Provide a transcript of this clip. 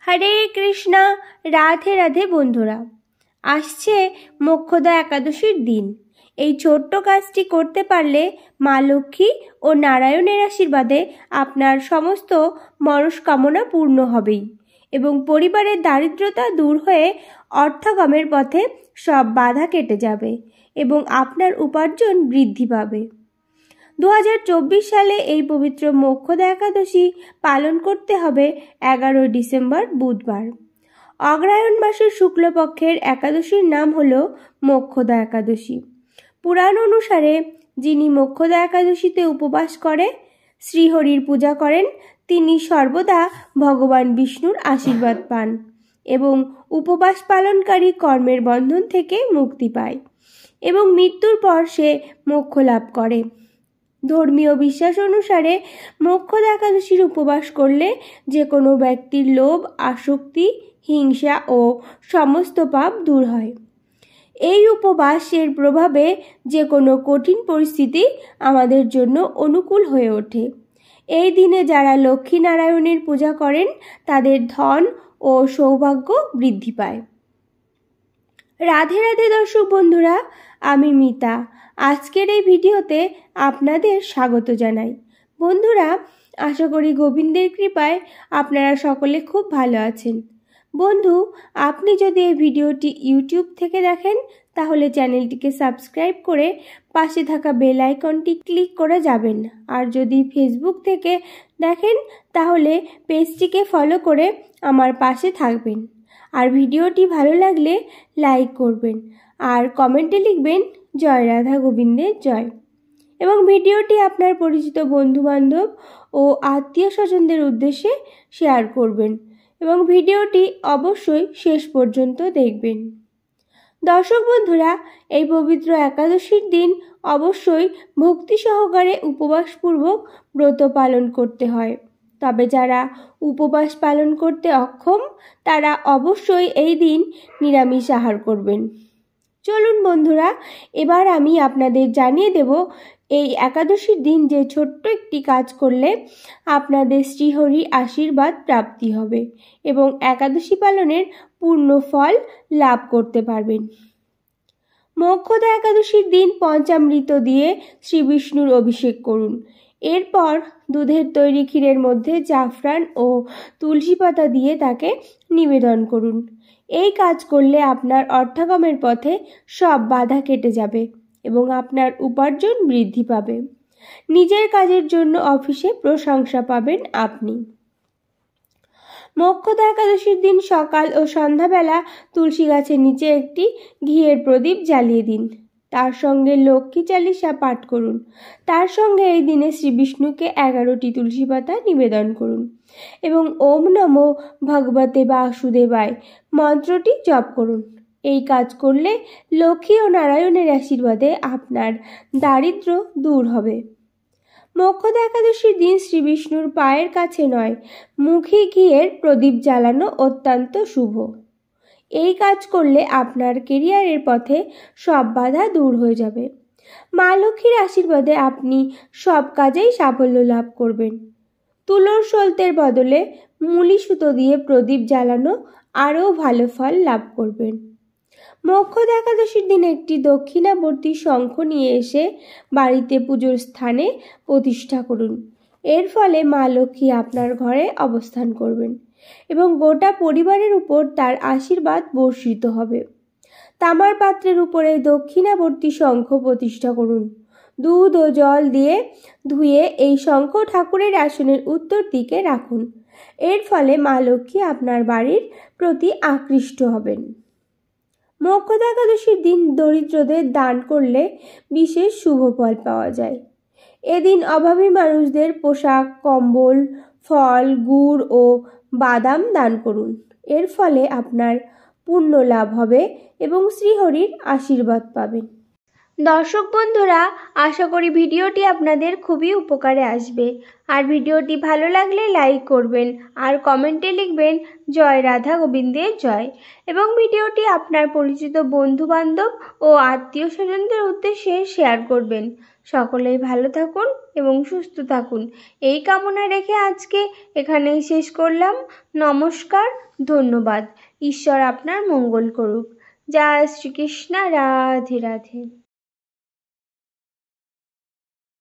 হরে কৃষ্ণা। রাধে রাধে বন্ধুরা, আসছে মোক্ষদা একাদশীর দিন। এই ছোট্ট কাজটি করতে পারলে মা লক্ষ্মী ও নারায়ণের আশীর্বাদে আপনার সমস্ত মনস্কামনা পূর্ণ হবেই এবং পরিবারের দারিদ্রতা দূর হয়ে অর্থগমের পথে সব বাধা কেটে যাবে এবং আপনার উপার্জন বৃদ্ধি পাবে। 2024 সালে এই পবিত্র মোক্ষদা একাদশী পালন করতে হবে 11 ডিসেম্বর বুধবার। অগ্রহায়ণ মাসের শুক্লপক্ষের একাদশীর নাম হলো মোক্ষদা একাদশী। পুরাণ অনুসারে যিনি মোক্ষদা একাদশীতে উপবাস করে শ্রীহরির পূজা করেন তিনি সর্বদা ভগবান বিষ্ণুর আশীর্বাদ পান এবং উপবাস পালনকারী কর্মের বন্ধন থেকে মুক্তি পায় এবং মৃত্যুর পর সে মোক্ষ লাভ করে। ধর্মীয় বিশ্বাস অনুসারে মোক্ষদা একাদশীর উপবাস করলে যে কোনো ব্যক্তির লোভ, আসক্তি, হিংসা ও সমস্ত পাপ দূর হয়। এই উপবাসের প্রভাবে যে কোনো কঠিন পরিস্থিতি আমাদের জন্য অনুকূল হয়ে ওঠে। এই দিনে যারা লক্ষ্মীনারায়ণের পূজা করেন তাদের ধন ও সৌভাগ্য বৃদ্ধি পায়। রাধে রাধে দর্শক বন্ধুরা, আমি মিতা। আজকের এই ভিডিওতে আপনাদের স্বাগত জানাই। বন্ধুরা, আশা করি গোবিন্দের কৃপায় আপনারা সকলে খুব ভালো আছেন। বন্ধু, আপনি যদি এই ভিডিওটি ইউটিউব থেকে দেখেন তাহলে চ্যানেলটিকে সাবস্ক্রাইব করে পাশে থাকা বেল আইকনটি ক্লিক করে যাবেন। আর যদি ফেসবুক থেকে দেখেন তাহলে পেজটিকে ফলো করে আমার পাশে থাকবেন। আর ভিডিওটি ভালো লাগলে লাইক করবেন আর কমেন্টে লিখবেন জয় রাধা গোবিন্দের জয়। এবং ভিডিওটি আপনার পরিচিত বন্ধুবান্ধব ও আত্মীয় স্বজনদের উদ্দেশ্যে শেয়ার করবেন এবং ভিডিওটি অবশ্যই শেষ পর্যন্ত দেখবেন। দর্শক বন্ধুরা, এই পবিত্র একাদশীর দিন অবশ্যই ভক্তি সহকারে উপবাসপূর্বক ব্রত পালন করতে হয়। তবে যারা উপবাস পালন করতে অক্ষম তারা অবশ্যই এই দিন নিরামিষ আহার করবেন। চলুন বন্ধুরা, এবার আমি আপনাদের জানিয়ে দেব এই একাদশীর দিন যে ছোট্ট একটি কাজ করলে আপনাদের শ্রীহরি আশীর্বাদ প্রাপ্তি হবে এবং একাদশী পালনের পূর্ণ ফল লাভ করতে পারবেন। মোক্ষদা একাদশীর দিন পঞ্চামৃত দিয়ে শ্রী বিষ্ণুর অভিষেক করুন। এরপর দুধের তৈরি ক্ষীরের মধ্যে জাফরান ও তুলসী পাতা দিয়ে তাকে নিবেদন করুন। এই কাজ করলে আপনার অর্থাগমের পথে সব বাধা কেটে যাবে এবং আপনার উপার্জন বৃদ্ধি পাবে। নিজের কাজের জন্য অফিসে প্রশংসা পাবেন আপনি। মোক্ষদা একাদশীর দিন সকাল ও সন্ধ্যাবেলা তুলসী গাছের নিচে একটি ঘিয়ের প্রদীপ জ্বালিয়ে দিন। তার সঙ্গে লক্ষ্মী চালিসা পাঠ করুন। তার সঙ্গে এই দিনে শ্রী বিষ্ণুকে 11টি তুলসী পাতা নিবেদন করুন এবং ওম নমো ভগবতে বাসুদেবায় মন্ত্রটি জপ করুন। এই কাজ করলে লক্ষ্মী ও নারায়ণের আশীর্বাদে আপনার দারিদ্র্য দূর হবে। মোক্ষদা একাদশীর দিন শ্রী বিষ্ণুর পায়ের কাছে নয়, মুখে ঘিয়ের প্রদীপ জ্বালানো অত্যন্ত শুভ। এই কাজ করলে আপনার কেরিয়ারের পথে সব বাধা দূর হয়ে যাবে। মা লক্ষ্মীর আশীর্বাদে আপনি সব কাজেই সাফল্য লাভ করবেন। তুলোর সলতের বদলে মুলি সুতো দিয়ে প্রদীপ জ্বালানো আরও ভালো ফল লাভ করবেন। মোক্ষদা একাদশীর দিন একটি দক্ষিণাবর্তী শঙ্খ নিয়ে এসে বাড়িতে পুজোর স্থানে প্রতিষ্ঠা করুন। এর ফলে মা লক্ষ্মী আপনার ঘরে অবস্থান করবেন এবং গোটা পরিবারের উপর তার আশীর্বাদ বর্ষিত হবে। তামার পাত্রের উপরে দক্ষিণাবর্তী শঙ্খ প্রতিষ্ঠা করুন। দুধ ও জল দিয়ে ধুয়ে এই শঙ্খ ঠাকুরের আসনের উত্তর দিকে রাখুন। এর ফলে মা লক্ষ্মী আপনার বাড়ির প্রতি আকৃষ্ট হবেন। মোক্ষদা একাদশীর দিন দরিদ্রদের দান করলে বিশেষ শুভ ফল পাওয়া যায়। এদিন অভাবী মানুষদের পোশাক, কম্বল, ফল, গুড় ও বাদাম দান করুন। এর ফলে আপনার পুণ্য লাভ হবে এবং শ্রীহরির আশীর্বাদ পাবেন। দর্শক বন্ধুরা, আশা করি ভিডিওটি আপনাদের খুবই উপকারে আসবে। আর ভিডিওটি ভালো লাগলে লাইক করবেন আর কমেন্টে লিখবেন জয় রাধা গোবিন্দের জয়। এবং ভিডিওটি আপনার পরিচিত বন্ধুবান্ধব ও আত্মীয় স্বজনদের উদ্দেশ্যে শেয়ার করবেন। সকলেই ভালো থাকুন এবং সুস্থ থাকুন, এই কামনা রেখে আজকে এখানেই শেষ করলাম। নমস্কার, ধন্যবাদ। ঈশ্বর আপনার মঙ্গল করুক। জয় শ্রীকৃষ্ণ, রাধে রাধে।